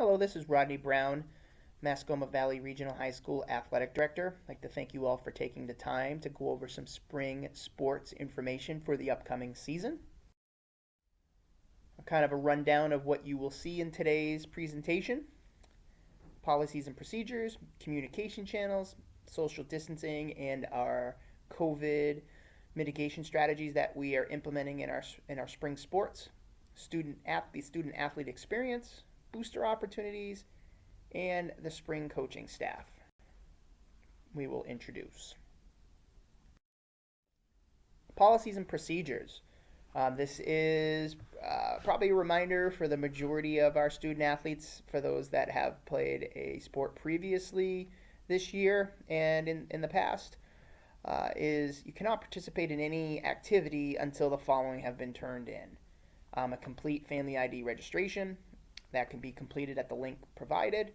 Hello, this is Rodney Brown, Mascoma Valley Regional High School Athletic Director. I'd like to thank you all for taking the time to go over some spring sports information for the upcoming season. Kind of a rundown of what you will see in today's presentation: policies and procedures, communication channels, social distancing, and our COVID mitigation strategies that we are implementing in our spring sports, student athlete experience, booster opportunities, and the spring coaching staff we will introduce. Policies and procedures. This is probably a reminder for the majority of our student athletes, for those that have played a sport previously this year and in the past, is you cannot participate in any activity until the following have been turned in. A complete family ID registration that can be completed at the link provided,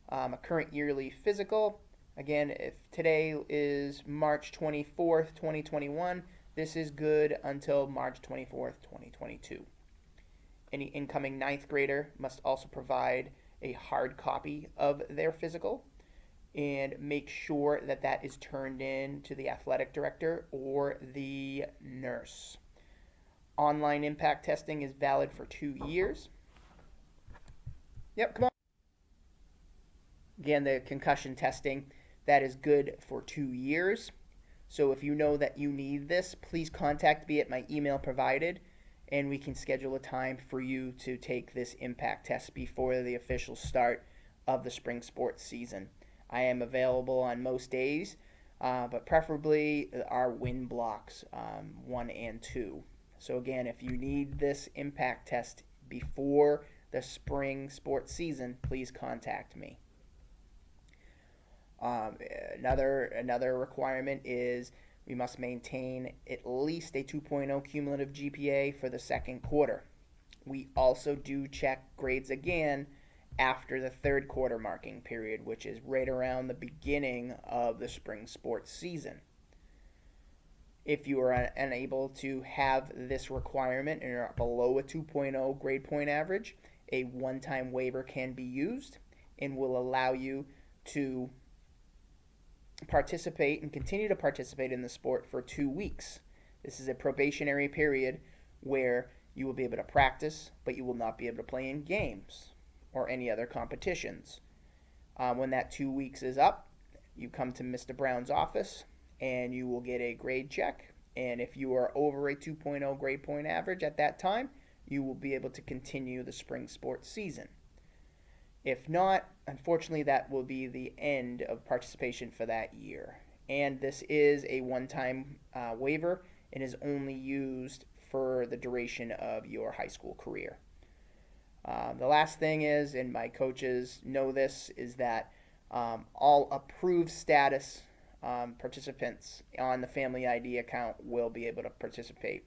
a current yearly physical. Again, if today is March 24th, 2021, this is good until March 24th, 2022. Any incoming ninth grader must also provide a hard copy of their physical and make sure that that is turned in to the athletic director or the nurse. Online impact testing is valid for 2 years. Yep, come on. Again, the concussion testing, that is good for 2 years. So if you know that you need this, please contact me at my email provided, and we can schedule a time for you to take this impact test before the official start of the spring sports season. I am available on most days, but preferably our win blocks 1 and 2. So again, if you need this impact test before the spring sports season, please contact me. Another requirement is we must maintain at least a 2.0 cumulative GPA for the second quarter. We also do check grades again after the third quarter marking period, which is right around the beginning of the spring sports season. If you are unable to have this requirement and are below a 2.0 grade point average, a one-time waiver can be used and will allow you to participate and continue to participate in the sport for 2 weeks. This is a probationary period where you will be able to practice, but you will not be able to play in games or any other competitions. When that 2 weeks is up, you come to Mr. Brown's office and you will get a grade check. And if you are over a 2.0 grade point average at that time, you will be able to continue the spring sports season. If not, unfortunately, that will be the end of participation for that year. And this is a one-time waiver and is only used for the duration of your high school career. The last thing is, and my coaches know this, is that all approved status participants on the Family ID account will be able to participate.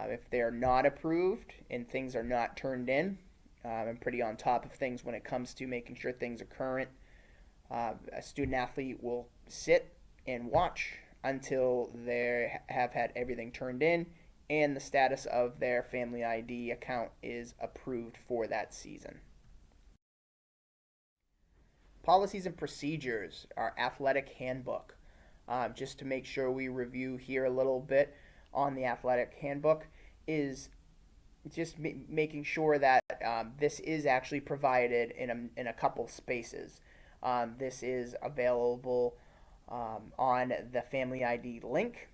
If they're not approved and things are not turned in, I'm pretty on top of things when it comes to making sure things are current. A student athlete will sit and watch until they have had everything turned in and the status of their Family ID account is approved for that season. Policies and procedures, our athletic handbook. Just to make sure we review here a little bit on the athletic handbook, is just making sure that this is actually provided in a couple spaces. This is available on the Family ID link.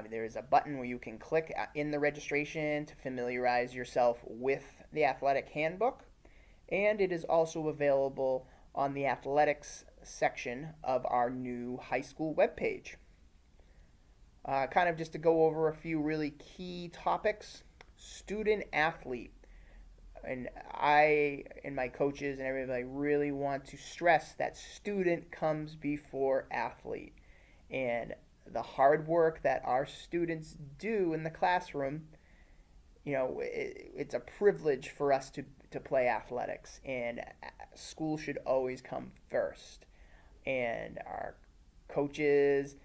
There is a button where you can click in the registration to familiarize yourself with the athletic handbook, and it is also available on the athletics section of our new high school webpage. Kind of just to go over a few really key topics. Student athlete. And I and my coaches and everybody really want to stress that student comes before athlete. And the hard work that our students do in the classroom, it's a privilege for us to play athletics, and school should always come first. And our coaches,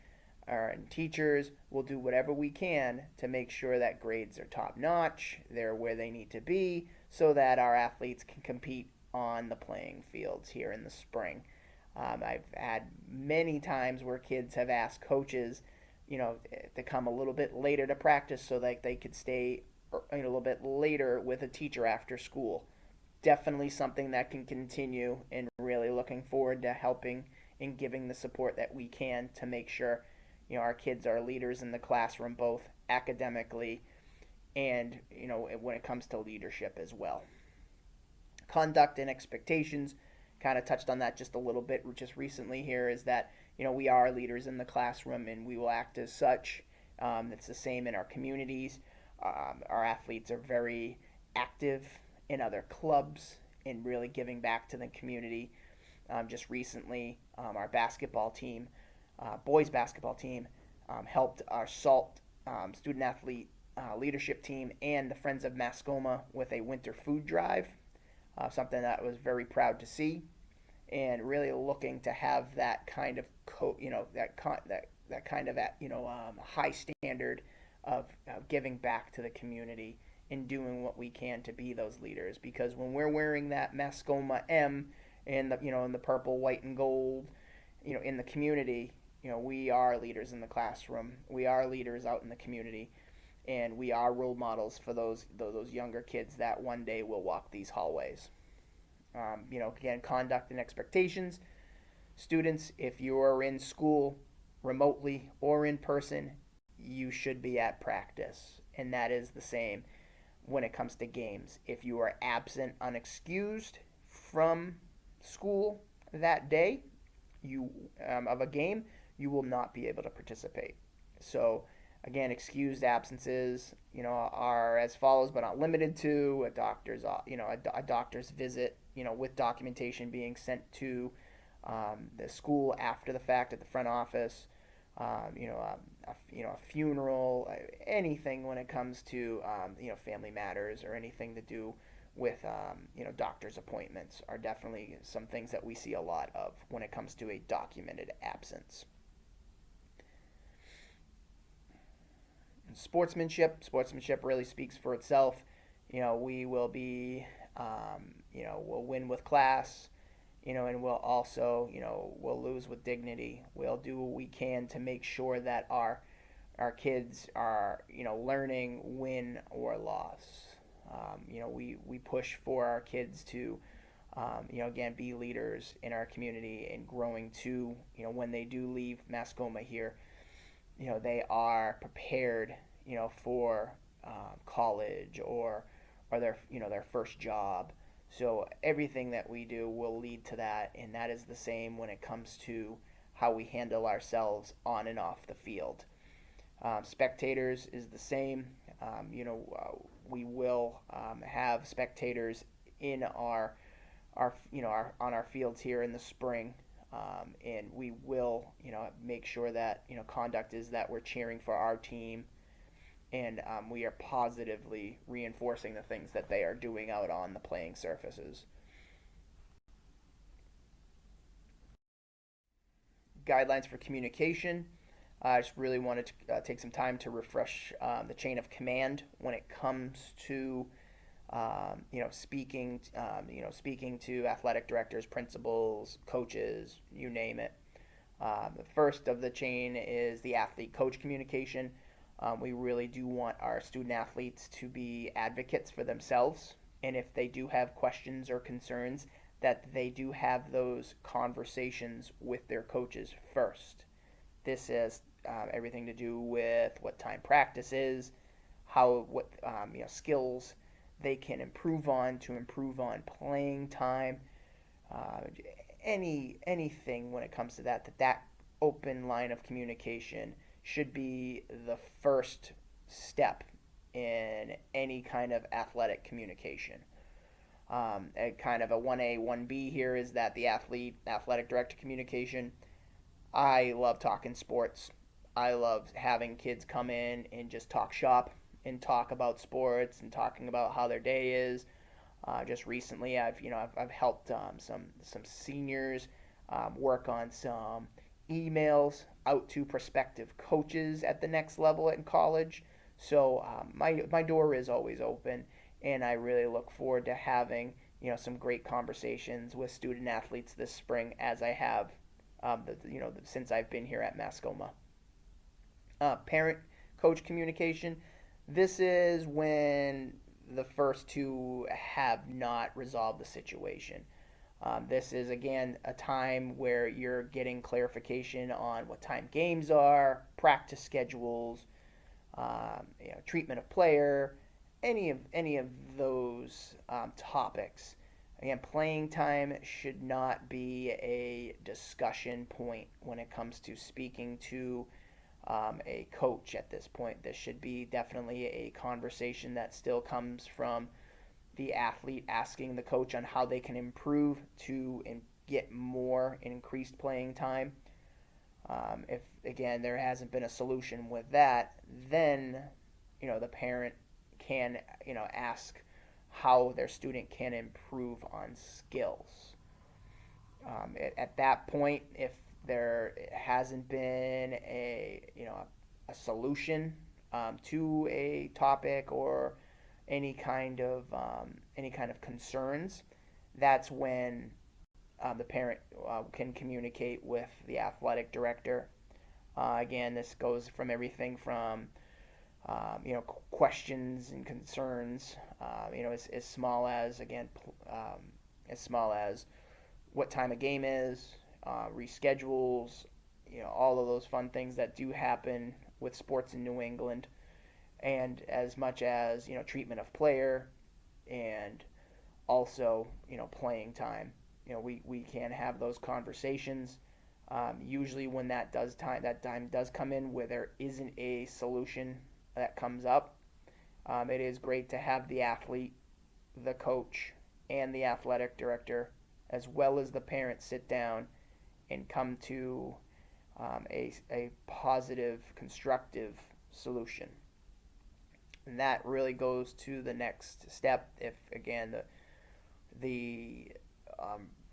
our teachers will do whatever we can to make sure that grades are top notch, they're where they need to be, so that our athletes can compete on the playing fields here in the spring. I've had many times where kids have asked coaches, to come a little bit later to practice so that they could stay a little bit later with a teacher after school. Definitely something that can continue, and really looking forward to helping and giving the support that we can to make sure our kids are leaders in the classroom, both academically and when it comes to leadership as well. Conduct and expectations, kind of touched on that just a little bit just recently here, is that we are leaders in the classroom and we will act as such. It's the same in our communities. Our athletes are very active in other clubs and really giving back to the community. Just recently, our basketball team, boys basketball team, helped our SALT student athlete leadership team and the Friends of Mascoma with a winter food drive. Something that I was very proud to see, and really looking to have that kind of that kind of high standard of giving back to the community and doing what we can to be those leaders. Because when we're wearing that Mascoma M and in the purple, white, and gold, in the community, we are leaders in the classroom. We are leaders out in the community, and we are role models for those younger kids that one day will walk these hallways. Again, conduct and expectations. Students, if you are in school remotely or in person, you should be at practice, and that is the same when it comes to games. If you are absent unexcused from school that day of a game, you will not be able to participate. So again, excused absences, are as follows, but not limited to a doctor's visit, with documentation being sent to the school after the fact at the front office, a funeral, anything when it comes to family matters or anything to do with doctor's appointments are definitely some things that we see a lot of when it comes to a documented absence. Sportsmanship really speaks for itself. We will be, we'll win with class, and we'll also, we'll lose with dignity. We'll do what we can to make sure that our kids are, learning win or loss. We push for our kids to, again, be leaders in our community and growing to, when they do leave Mascoma here, they are prepared, for college or their first job. So everything that we do will lead to that, and that is the same when it comes to how we handle ourselves on and off the field. Spectators is the same. We will have spectators in our on our fields here in the spring. And we will, make sure that, conduct is that we're cheering for our team, and we are positively reinforcing the things that they are doing out on the playing surfaces. Guidelines for communication. I just really wanted to take some time to refresh the chain of command when it comes to speaking to athletic directors, principals, coaches, you name it. The first of the chain is the athlete-coach communication. We really do want our student athletes to be advocates for themselves, and if they do have questions or concerns, that they do have those conversations with their coaches first. This has everything to do with what time practice is, what skills they can improve on to improve on playing time, anything when it comes to that open line of communication should be the first step in any kind of athletic communication. A kind of a 1A, 1B here is that the athletic director communication. I love talking sports. I love having kids come in and just talk shop and talk about sports and talking about how their day is. Just recently, I've helped some seniors work on some emails out to prospective coaches at the next level in college. So my door is always open, and I really look forward to having some great conversations with student athletes this spring, as I have, since I've been here at Mascoma. Parent coach communication. This is when the first two have not resolved the situation. This is again a time where you're getting clarification on what time games are, practice schedules, treatment of player, any of those topics. Again, playing time should not be a discussion point when it comes to speaking to a coach at this point. This should be definitely a conversation that still comes from the athlete asking the coach on how they can improve to get more increased playing time. If again there hasn't been a solution with that, then the parent can ask how their student can improve on skills. At that point, if there hasn't been a solution to a topic or any kind of concerns, that's when the parent can communicate with the athletic director. Again, this goes from everything from questions and concerns, as small as as small as what time a game is, reschedules, all of those fun things that do happen with sports in New England, and as much as treatment of player, and also playing time. We can have those conversations. Usually, when that time does come in where there isn't a solution that comes up, it is great to have the athlete, the coach, and the athletic director, as well as the parent, sit down and come to a positive, constructive solution. And that really goes to the next step. If again the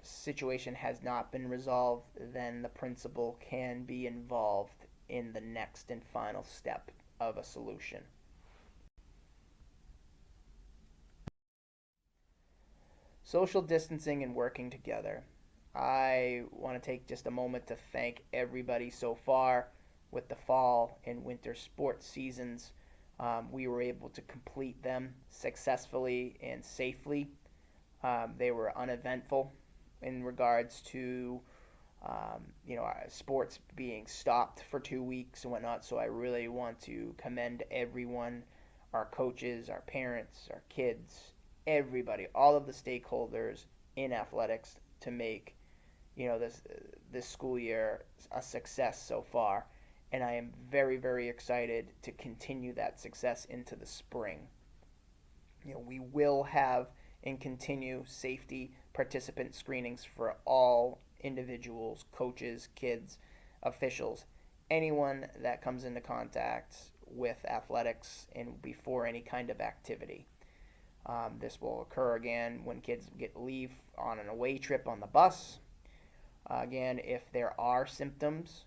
situation has not been resolved, then the principal can be involved in the next and final step of a solution. Social distancing and working together. I want to take just a moment to thank everybody so far with the fall and winter sports seasons. We were able to complete them successfully and safely. They were uneventful in regards to sports being stopped for 2 weeks and whatnot. So I really want to commend everyone, our coaches, our parents, our kids, everybody, all of the stakeholders in athletics to make this school year a success so far. And I am very, very excited to continue that success into the spring. We will have and continue safety participant screenings for all individuals, coaches, kids, officials, anyone that comes into contact with athletics and before any kind of activity. This will occur again when kids leave on an away trip on the bus. Again, if there are symptoms,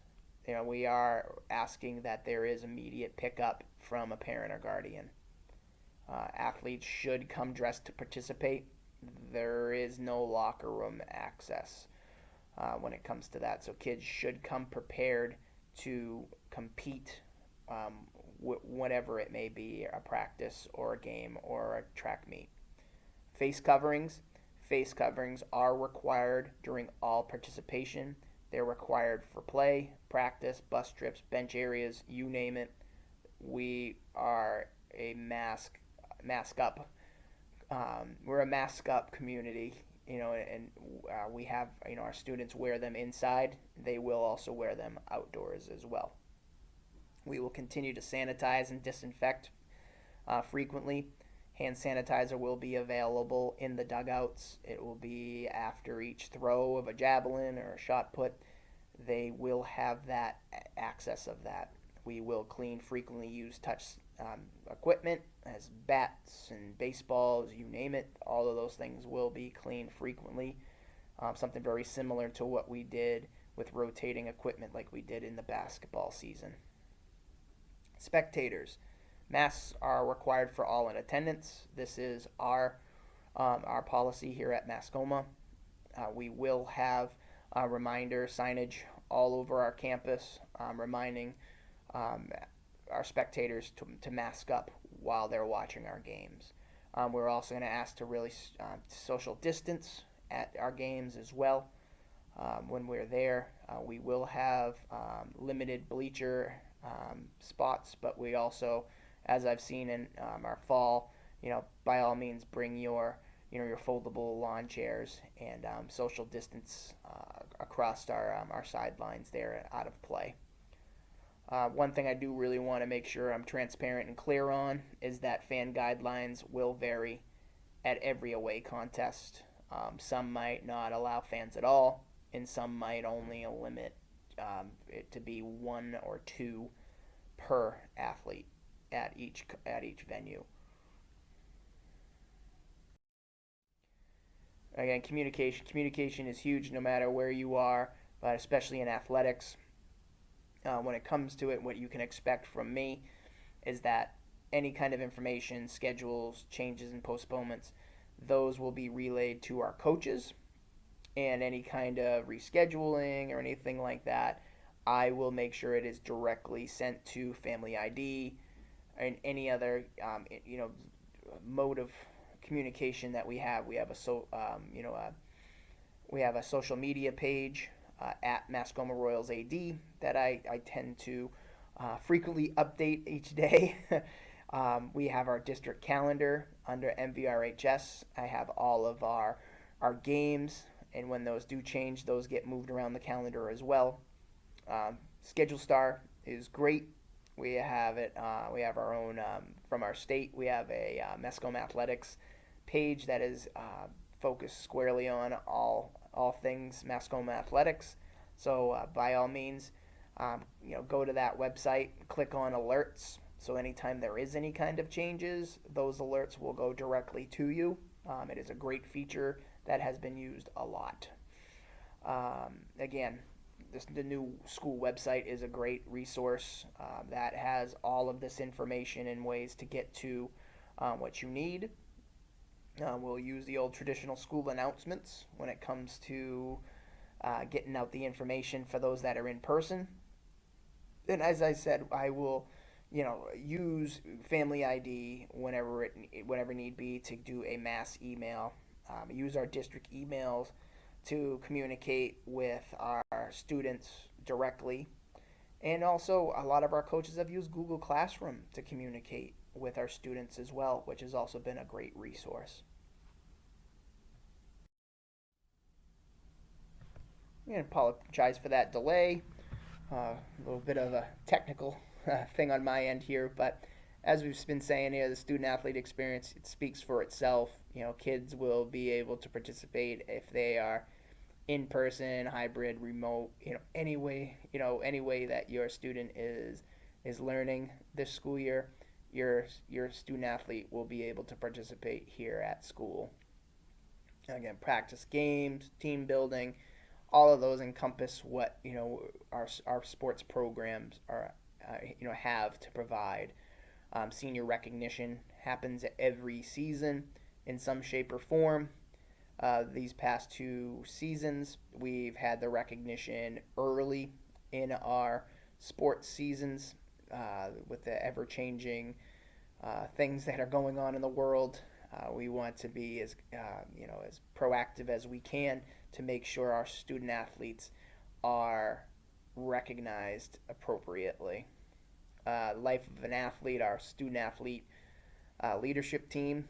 we are asking that there is immediate pickup from a parent or guardian. Athletes should come dressed to participate. There is no locker room access when it comes to that. So kids should come prepared to compete, whatever it may be, a practice or a game or a track meet. Face coverings. Face coverings are required during all participation. They're required for play, practice, bus trips, bench areas, you name it. We are a mask up. We're a mask up community, and we have our students wear them inside. They will also wear them outdoors as well. We will continue to sanitize and disinfect frequently. Hand sanitizer will be available in the dugouts. It will be after each throw of a javelin or a shot put. They will have that access of that. We will clean frequently used touch equipment as bats and baseballs, you name it. All of those things will be cleaned frequently. Something very similar to what we did with rotating equipment like we did in the basketball season. Spectators. Masks are required for all in attendance. This is our our policy here at Mascoma. We will have reminder signage all over our campus, reminding um, our spectators to mask up while they're watching our games. We're also going to ask to really social distance at our games as well. When we're there, we will have limited bleacher spots, but we also, as I've seen in our fall, by all means, bring your foldable lawn chairs and social distance across our sidelines there out of play. One thing I do really want to make sure I'm transparent and clear on is that fan guidelines will vary at every away contest. Some might not allow fans at all, and some might only limit it to be one or two per athlete at each venue. Again, communication is huge no matter where you are, but especially in athletics. When it comes to it, what you can expect from me is that any kind of information, schedules, changes, and postponements, those will be relayed to our coaches, and any kind of rescheduling or anything like that, I will make sure it is directly sent to Family ID and any other mode of communication that we have. We have a social media page at Mascoma Royals AD that I tend to frequently update each day. We have our district calendar under MVRHS. I have all of our games, and when those do change, those get moved around the calendar as well. Schedule Star is great. We have it. We have our own from our state. We have a Mascoma Athletics page that is focused squarely on all things Mascoma Athletics. So by all means, go to that website, click on alerts. So anytime there is any kind of changes, those alerts will go directly to you. It is a great feature that has been used a lot. Again, the new school website is a great resource that has all of this information and ways to get to what you need. We'll use the old traditional school announcements when it comes to getting out the information for those that are in person. And as I said, I will, use Family ID whenever need be to do a mass email. Use our district emails to communicate with our students directly. And also, a lot of our coaches have used Google Classroom to communicate with our students as well, which has also been a great resource. I apologize for that delay. A little bit of a technical thing on my end here, but as we've been saying here, the student athlete experience, it speaks for itself. Kids will be able to participate if they are in person, hybrid, remote, any way that your student is learning this school year, your student athlete will be able to participate here at school. Again, practice games, team building, all of those encompass what our sports programs are have to provide. Senior recognition happens every season in some shape or form. These past 2 seasons, we've had the recognition early in our sports seasons with the ever-changing things that are going on in the world. We want to be as proactive as we can to make sure our student athletes are recognized appropriately. Life of an Athlete, our student athlete leadership team,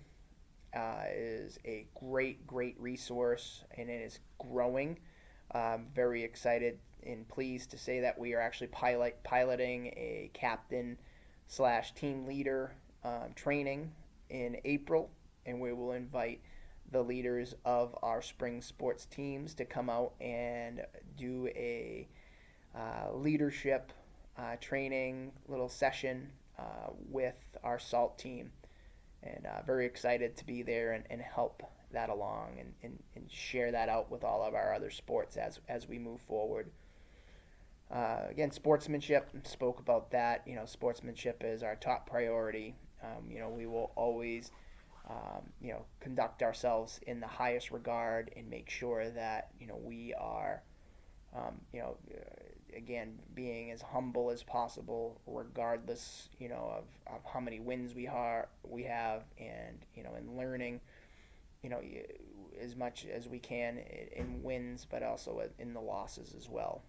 is a great resource, and it is growing. Very excited and pleased to say that we are actually piloting a captain slash team leader training in April, and we will invite the leaders of our spring sports teams to come out and do a leadership training little session with our SALT team, and very excited to be there and help that along and share that out with all of our other sports as we move forward. Again, sportsmanship, spoke about that. Sportsmanship is our top priority. We will always conduct ourselves in the highest regard and make sure that we are, again, being as humble as possible, regardless, of how many wins we have, and and learning, as much as we can in wins, but also in the losses as well.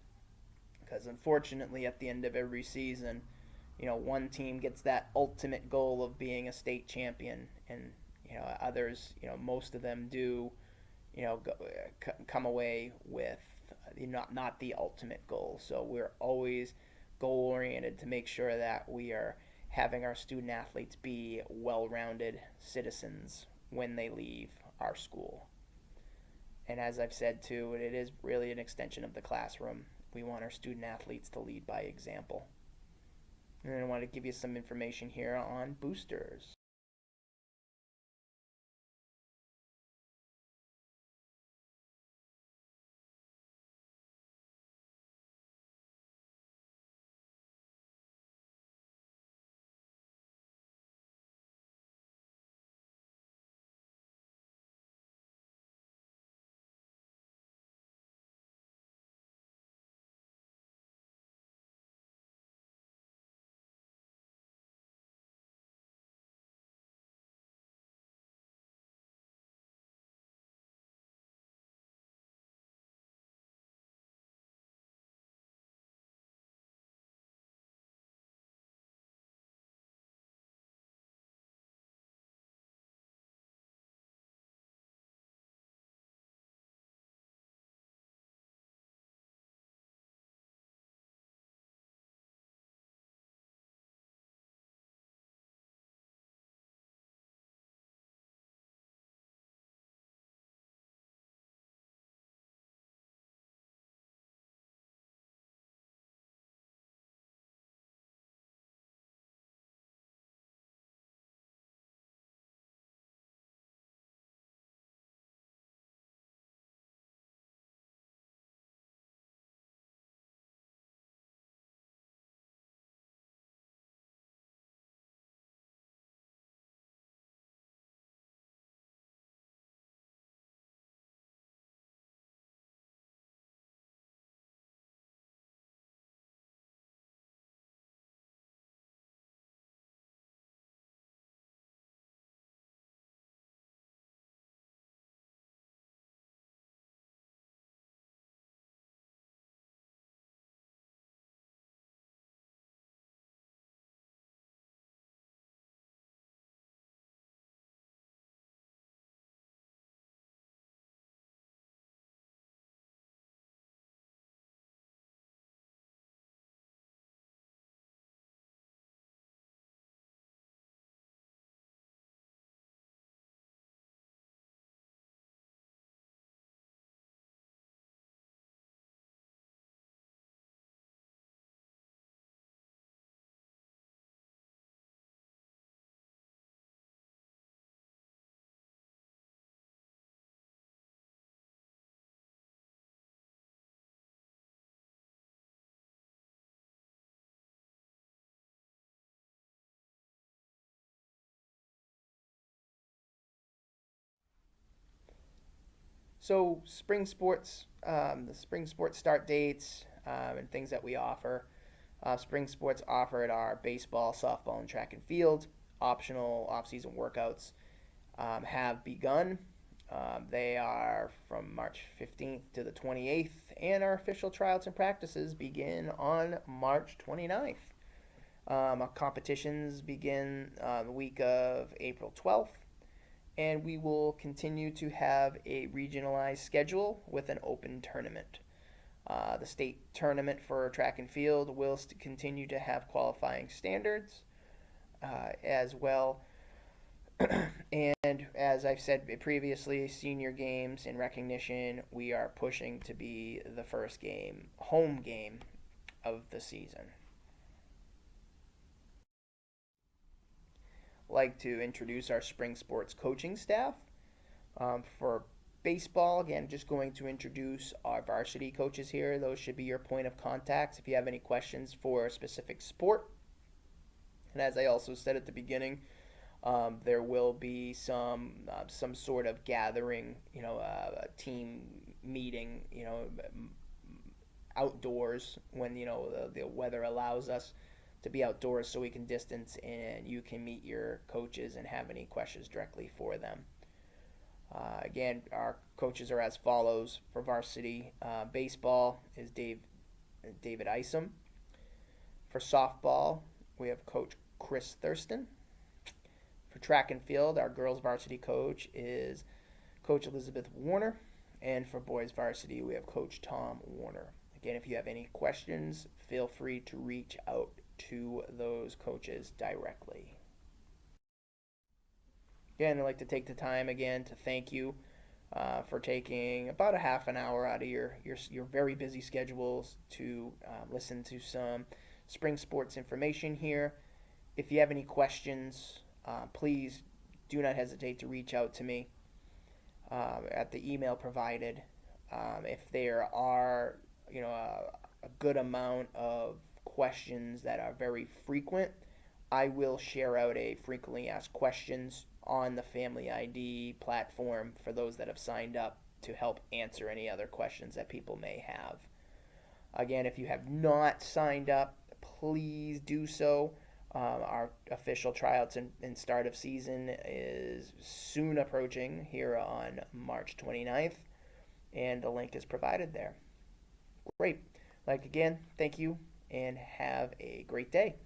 Because unfortunately, at the end of every season, one team gets that ultimate goal of being a state champion, and others, most of them do, come away with not the ultimate goal. So we're always goal oriented to make sure that we are having our student athletes be well-rounded citizens when they leave our school. And as I've said too, it is really an extension of the classroom. We want our student athletes to lead by example. And then I want to give you some information here on boosters. So the spring sports start dates, and things that we offer. Spring sports offered are baseball, softball, and track and field. Optional off-season workouts have begun. They are from March 15th to the 28th, and our official tryouts and practices begin on March 29th. Our competitions begin the week of April 12th, and we will continue to have a regionalized schedule with an open tournament. The state tournament for track and field will continue to have qualifying standards as well. And as I've said previously, senior games in recognition, we are pushing to be the first home game of the season. Like to introduce our spring sports coaching staff. For baseball, again, just going to introduce our varsity coaches here. Those should be your point of contacts if you have any questions for a specific sport. And as I also said at the beginning, There will be some sort of gathering, a team meeting, outdoors when the weather allows us to be outdoors, so we can distance and you can meet your coaches and have any questions directly for them. Again, our coaches are as follows. For varsity baseball is David Isom. For softball, we have Coach Chris Thurston. For track and field, our girls varsity coach is Coach Elizabeth Warner. And for boys varsity, we have Coach Tom Warner. Again, if you have any questions, feel free to reach out to those coaches directly. Again, I'd like to take the time again to thank you for taking about a half an hour out of your very busy schedules to listen to some spring sports information here. If you have any questions, please do not hesitate to reach out to me at the email provided. If there are, a good amount of questions that are very frequent, I will share out a frequently asked questions on the Family ID platform for those that have signed up to help answer any other questions that people may have. Again, if you have not signed up, please do so. Our official tryouts and start of season is soon approaching here on March 29th, and the link is provided there. Great. Again, thank you and have a great day.